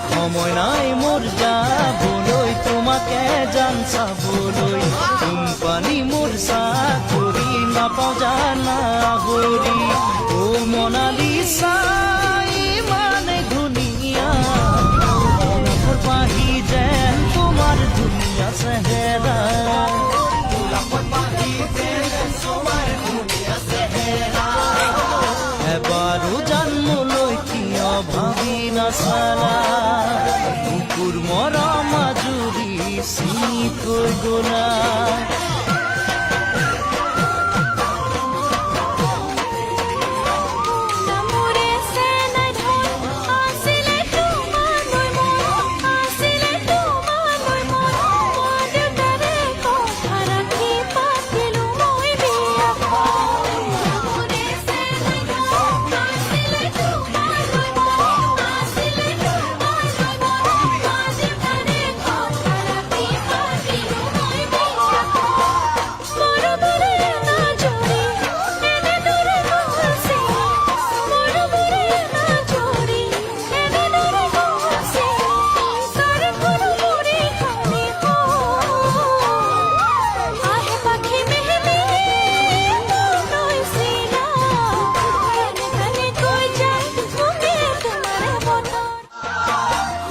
সময় নাই মোর যাবলৈ তোমাকে জান চাবলৈ কোম্পানী মোৰ চাকৰি নাপাওঁ জানা হৰি ও মনালিছা ইমানে ধুনীয়া গোলাপৰ পাহি যেন তোমাৰ ধুনীয়া চেহেৰা এবাৰো জন্মলৈ কিয় ভাবি নাচালা বুকুৰ মৰম মাজুৰি চিনি থৈ গলা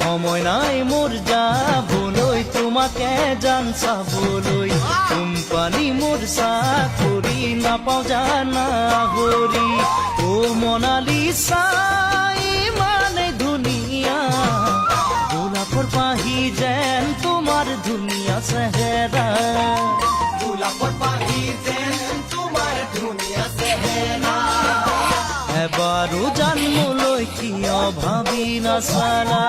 সময় নাই মোর যাবলৈ তোমাকে জান চাবলৈ কোম্পানী মোৰ চাকৰি নাপাওঁ জানা হৰি ও মনালিছা ইমানে ধুনীয়া গোলাপৰ পাহি যেন তোমাৰ ধুনীয়া চেহেৰা গোলাপৰ পাহি যেন তোমাৰ ধুনীয়া চেহেৰা এবাৰো জন্মলৈ কিয় ভাবি নাচালা